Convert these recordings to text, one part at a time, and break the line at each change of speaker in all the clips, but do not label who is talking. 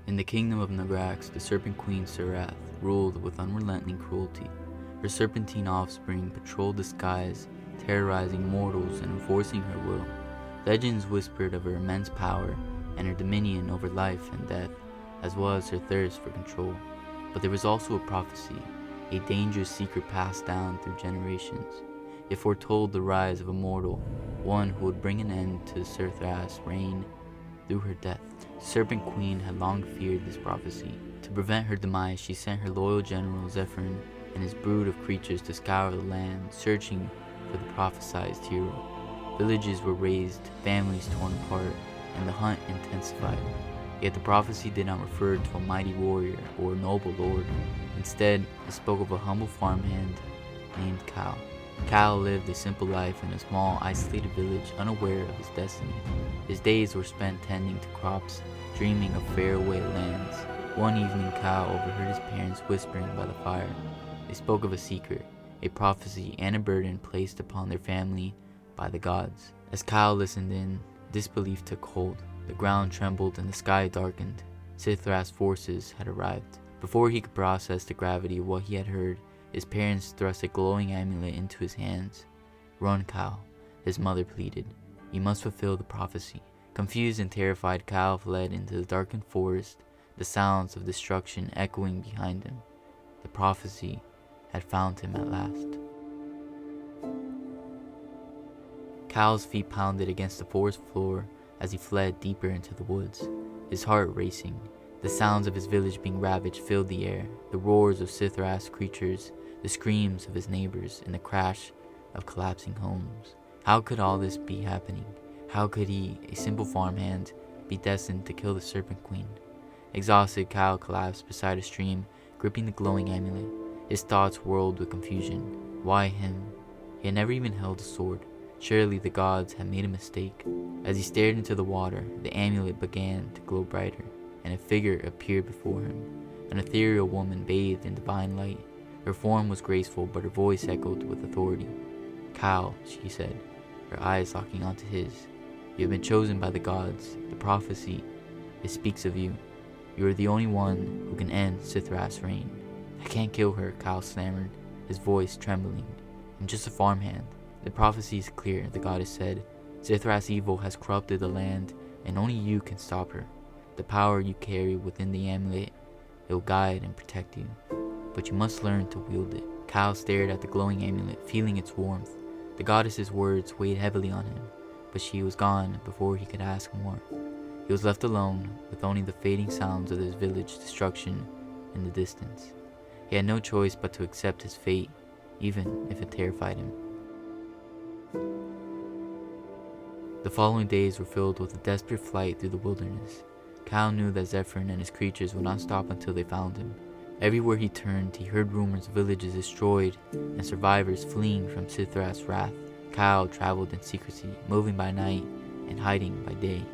In the kingdom of Nagrax, the Serpent Queen Sserath ruled with unrelenting cruelty. Her serpentine offspring patrolled the skies, terrorizing mortals and enforcing her will. Legends whispered of her immense power and her dominion over life and death, as well as her thirst for control. But there was also a prophecy, a dangerous secret passed down through generations. It foretold the rise of a mortal, one who would bring an end to Sserath's reign through her death. The Serpent Queen had long feared this prophecy. To prevent her demise, she sent her loyal general Zephyrin and his brood of creatures to scour the land, searching for the prophesied hero. Villages were razed, families torn apart, and the hunt intensified. Yet the prophecy did not refer to a mighty warrior or a noble lord. Instead, it spoke of a humble farmhand named Kael. Kael lived a simple life in a small, isolated village, unaware of his destiny. His days were spent tending to crops, dreaming of faraway lands. One evening, Kael overheard his parents whispering by the fire. They spoke of a secret, a prophecy, and a burden placed upon their family by the gods. As Kael listened in, disbelief took hold. The ground trembled and the sky darkened. Sserath's forces had arrived. Before he could process the gravity of what he had heard, his parents thrust a glowing amulet into his hands. "Run, Kael," his mother pleaded. "You must fulfill the prophecy." Confused and terrified, Kael fled into the darkened forest, the sounds of destruction echoing behind him. The prophecy had found him at last. Kael's feet pounded against the forest floor as he fled deeper into the woods, his heart racing. The sounds of his village being ravaged filled the air, the roars of Sserath's creatures, the screams of his neighbors, and the crash of collapsing homes. How could all this be happening? How could he, a simple farmhand, be destined to kill the Serpent Queen? Exhausted, Kael collapsed beside a stream, gripping the glowing amulet. His thoughts whirled with confusion. Why him? He had never even held a sword. Surely the gods had made a mistake. As he stared into the water, the amulet began to glow brighter, and a figure appeared before him. An ethereal woman bathed in divine light. Her form was graceful, but her voice echoed with authority. "Kael," she said, her eyes locking onto his. "You have been chosen by the gods. The prophecy, it speaks of you. You are the only one who can end Sserath's reign." "I can't kill her," Kael stammered, his voice trembling. "I'm just a farmhand." "The prophecy is clear," the goddess said. "Sserath's evil has corrupted the land, and only you can stop her. The power you carry within the amulet, it will guide and protect you. But you must learn to wield it." Kael stared at the glowing amulet, feeling its warmth. The goddess's words weighed heavily on him, but she was gone before he could ask more. He was left alone, with only the fading sounds of his village destruction in the distance. He had no choice but to accept his fate, even if it terrified him. The following days were filled with a desperate flight through the wilderness. Kael knew that Zephyrin and his creatures would not stop until they found him. Everywhere he turned, he heard rumors of villages destroyed and survivors fleeing from Sserath's wrath. Kael traveled in secrecy, moving by night and hiding by day.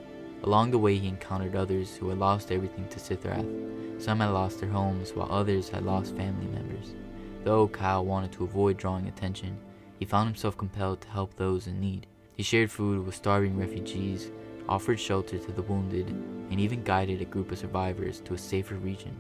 Along the way, he encountered others who had lost everything to Sserath. Some had lost their homes, while others had lost family members. Though Kael wanted to avoid drawing attention, he found himself compelled to help those in need. He shared food with starving refugees, offered shelter to the wounded, and even guided a group of survivors to a safer region.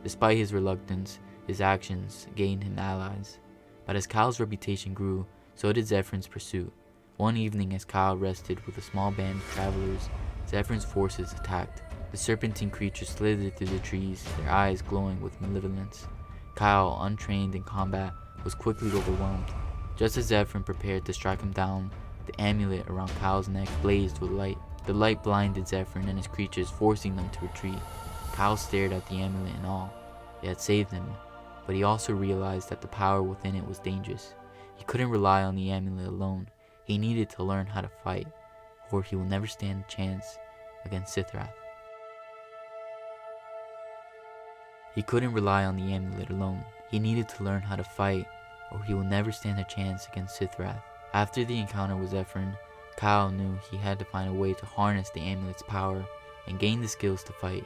Despite his reluctance, his actions gained him allies. But as Kael's reputation grew, so did Zephyrin's pursuit. One evening, as Kael rested with a small band of travelers, Zephyrin's forces attacked. The serpentine creatures slithered through the trees, their eyes glowing with malevolence. Kael, untrained in combat, was quickly overwhelmed. Just as Zephyrin prepared to strike him down, the amulet around Kael's neck blazed with light. The light blinded Zephyrin and his creatures, forcing them to retreat. Kael stared at the amulet in awe. It had saved him, but he also realized that the power within it was dangerous. He couldn't rely on the amulet alone. He needed to learn how to fight, or he will never stand a chance against Sserath. He couldn't rely on the amulet alone. He needed to learn how to fight, or he will never stand a chance against Sserath. After the encounter with Zephyrin, Kael knew he had to find a way to harness the amulet's power and gain the skills to fight.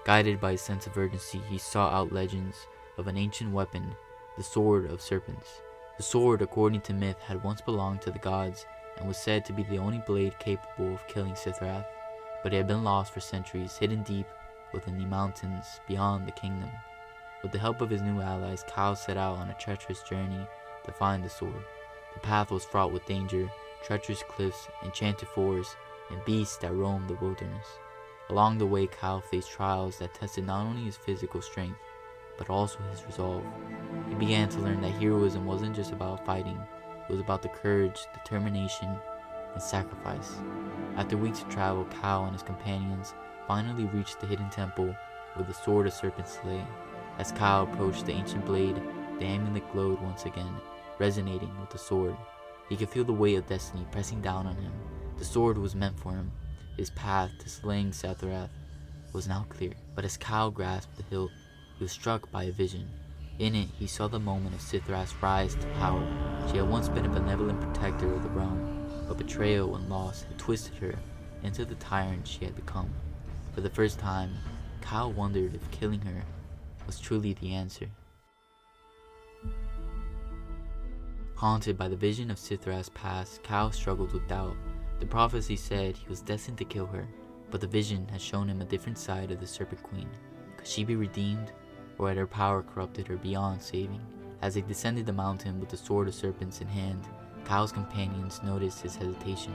Guided by a sense of urgency, he sought out legends of an ancient weapon, the Sword of Serpents. The sword, according to myth, had once belonged to the gods and was said to be the only blade capable of killing Sserath, but it had been lost for centuries, hidden deep within the mountains beyond the kingdom. With the help of his new allies, Kael set out on a treacherous journey to find the sword. The path was fraught with danger, treacherous cliffs, enchanted forests, and beasts that roamed the wilderness. Along the way, Kael faced trials that tested not only his physical strength, but also his resolve. He began to learn that heroism wasn't just about fighting, it was about the courage, determination, and sacrifice. After weeks of travel, Kael and his companions finally reached the hidden temple where the sword of Serpents lay. As Kael approached the ancient blade, the amulet glowed once again, resonating with the sword. He could feel the weight of destiny pressing down on him. The sword was meant for him. His path to slaying Sserath was now clear. But as Kael grasped the hilt, he was struck by a vision. In it, he saw the moment of Sserath's rise to power. She had once been a benevolent protector of the realm, but betrayal and loss had twisted her into the tyrant she had become. For the first time, Kael wondered if killing her was truly the answer. Haunted by the vision of Sserath's past, Kael struggled with doubt. The prophecy said he was destined to kill her, but the vision had shown him a different side of the Serpent Queen. Could she be redeemed, or had her power corrupted her beyond saving? As they descended the mountain with the sword of Serpents in hand, Kael's companions noticed his hesitation.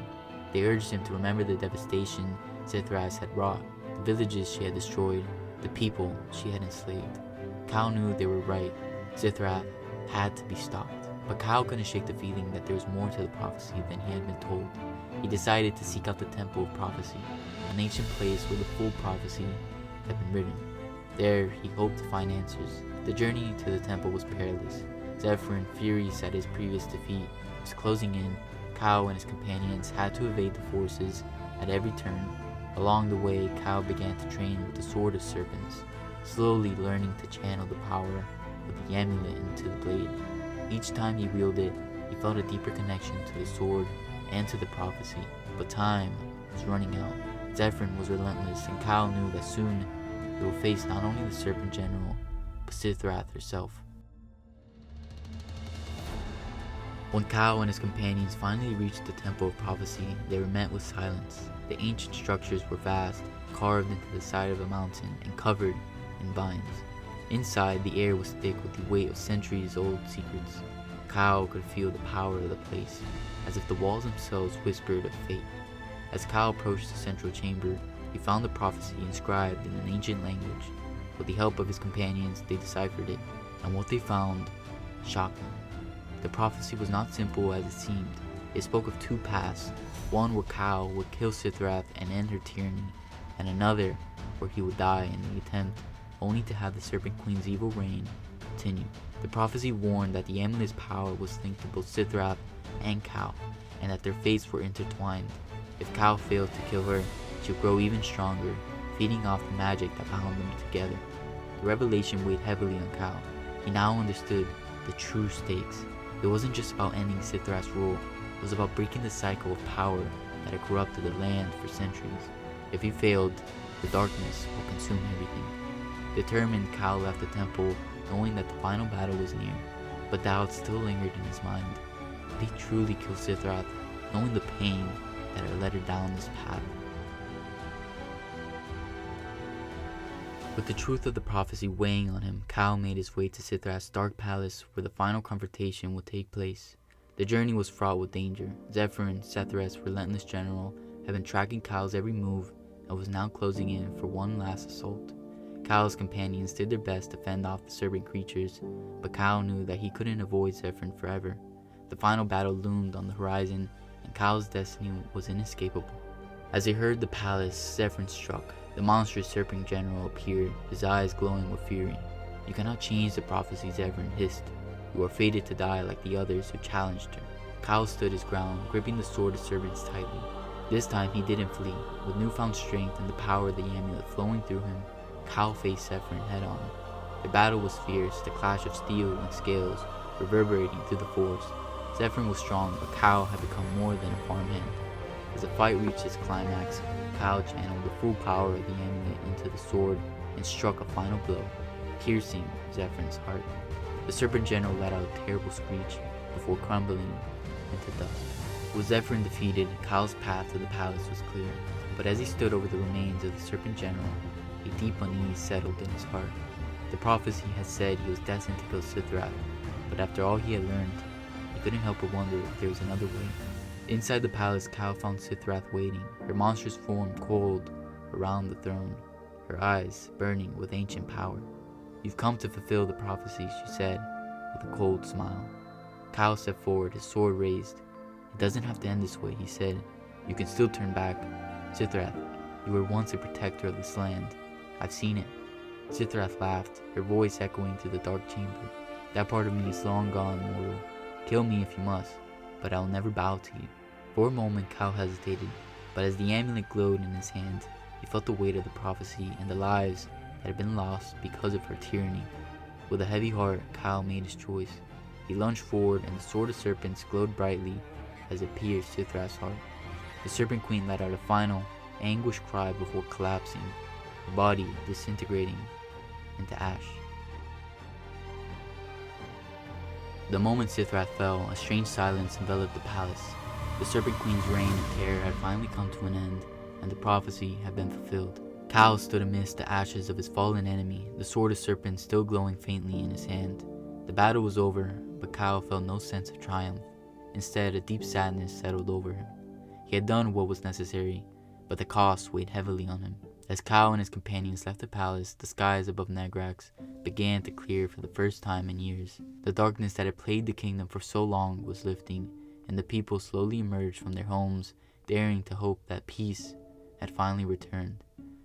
They urged him to remember the devastation Sserath had wrought, the villages she had destroyed, the people she had enslaved. Kael knew they were right. Sserath had to be stopped. But Kael couldn't shake the feeling that there was more to the prophecy than he had been told. He decided to seek out the Temple of Prophecy, an ancient place where the full prophecy had been written. There, he hoped to find answers. The journey to the temple was perilous. Zephyr, furious at his previous defeat, was closing in. Kael and his companions had to evade the forces at every turn. Along the way, Kael began to train with the sword of Serpents, slowly learning to channel the power of the amulet into the blade. Each time he wielded it, he felt a deeper connection to the sword and to the prophecy. But time was running out. Zephyr was relentless, and Kael knew that soon he will face not only the Serpent General, but Sserath herself. When Kael and his companions finally reached the Temple of Prophecy, they were met with silence. The ancient structures were vast, carved into the side of a mountain and covered in vines. Inside, the air was thick with the weight of centuries-old secrets. Kael could feel the power of the place, as if the walls themselves whispered of fate. As Kael approached the central chamber, he found the prophecy inscribed in an ancient language. With the help of his companions, they deciphered it, and what they found shocked them. The prophecy was not simple as it seemed. It spoke of two paths, one where Kael would kill Sserath and end her tyranny, and another where he would die in the attempt, only to have the Serpent Queen's evil reign continue. The prophecy warned that the amulet's power was linked to both Sserath and Kael, and that their fates were intertwined. If Kael failed to kill her, she would grow even stronger, feeding off the magic that bound them together. The revelation weighed heavily on Kael. He now understood the true stakes. It wasn't just about ending Sserath's rule, it was about breaking the cycle of power that had corrupted the land for centuries. If he failed, the darkness would consume everything. Determined, Kael left the temple, knowing that the final battle was near, but doubt still lingered in his mind. Would he truly kill Sserath, knowing the pain that had led her down this path? With the truth of the prophecy weighing on him, Kael made his way to Sserath's dark palace where the final confrontation would take place. The journey was fraught with danger. Zephyr, Sserath's relentless general, had been tracking Kael's every move and was now closing in for one last assault. Kael's companions did their best to fend off the serpent creatures, but Kael knew that he couldn't avoid Zephyr forever. The final battle loomed on the horizon, and Kael's destiny was inescapable. As they heard the palace, Zephyr struck. The monstrous Serpent General appeared, his eyes glowing with fury. "You cannot change the prophecy," Zephyr hissed. "You are fated to die like the others who challenged her." Kael stood his ground, gripping the sword of Serpents tightly. This time he didn't flee. With newfound strength and the power of the amulet flowing through him, Kael faced Zephyr head-on. The battle was fierce, the clash of steel and scales reverberating through the forest. Zephyr was strong, but Kael had become more than a farmhand. As the fight reached its climax, Kael channeled the full power of the amulet into the sword and struck a final blow, piercing Zephyr's heart. The Serpent General let out a terrible screech before crumbling into dust. With Zephyr defeated, Kael's path to the palace was clear, but as he stood over the remains of the Serpent General, A deep unease settled in his heart. The prophecy had said he was destined to kill Sserath, but after all he had learned, he couldn't help but wonder if there was another way. Inside the palace, Kael found Sserath waiting, her monstrous form coiled around the throne, her eyes burning with ancient power. "You've come to fulfill the prophecy," she said, with a cold smile. Kael stepped forward, his sword raised. "It doesn't have to end this way," he said. "You can still turn back. Sserath, you were once a protector of this land. I've seen it." Sserath laughed, her voice echoing through the dark chamber. "That part of me is long gone, mortal. Kill me if you must, but I will never bow to you." For a moment, Kael hesitated, but as the amulet glowed in his hand, he felt the weight of the prophecy and the lives that had been lost because of her tyranny. With a heavy heart, Kael made his choice. He lunged forward, and the sword of Serpents glowed brightly as it pierced Sserath's heart. The Serpent Queen let out a final, anguished cry before collapsing, her body disintegrating into ash. The moment Sserath fell, a strange silence enveloped the palace. The Serpent Queen's reign of terror had finally come to an end, and the prophecy had been fulfilled. Kael stood amidst the ashes of his fallen enemy, the sword of Serpent still glowing faintly in his hand. The battle was over, but Kael felt no sense of triumph. Instead, a deep sadness settled over him. He had done what was necessary, but the cost weighed heavily on him. As Kael and his companions left the palace, the skies above Nagrax began to clear for the first time in years. The darkness that had plagued the kingdom for so long was lifting, and the people slowly emerged from their homes, daring to hope that peace had finally returned.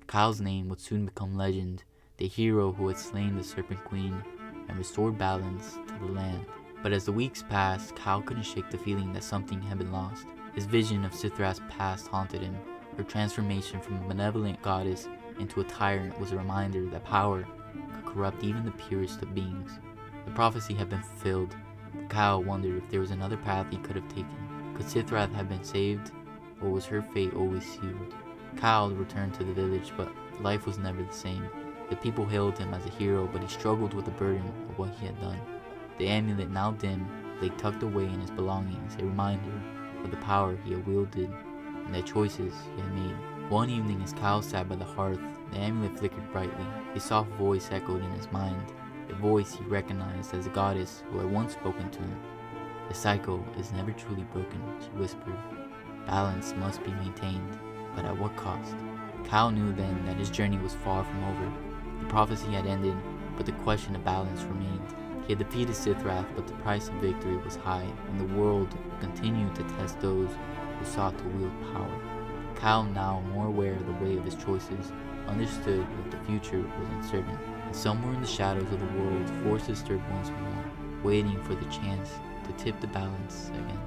Kael's name would soon become legend, the hero who had slain the Serpent Queen and restored balance to the land. But as the weeks passed, Kael couldn't shake the feeling that something had been lost. His vision of Sserath's past haunted him. Her transformation from a benevolent goddess into a tyrant was a reminder that power could corrupt even the purest of beings. The prophecy had been fulfilled, but Kael wondered if there was another path he could have taken. Could Sserath have been saved, or was her fate always sealed? Kael returned to the village, but life was never the same. The people hailed him as a hero, but he struggled with the burden of what he had done. The amulet, now dim, lay tucked away in his belongings, a reminder of the power he had wielded and the choices he had made. One evening, as Kael sat by the hearth, the amulet flickered brightly. A soft voice echoed in his mind, a voice he recognized as the goddess who had once spoken to him. "The cycle is never truly broken," she whispered. "Balance must be maintained, but at what cost?" Kael knew then that his journey was far from over. The prophecy had ended, but the question of balance remained. He had defeated Sserath, but the price of victory was high, and the world continued to test those who sought to wield power. Kael, now more aware of the weight of his choices, understood that the future was uncertain, and somewhere in the shadows of the world, forces stirred once more, waiting for the chance to tip the balance again.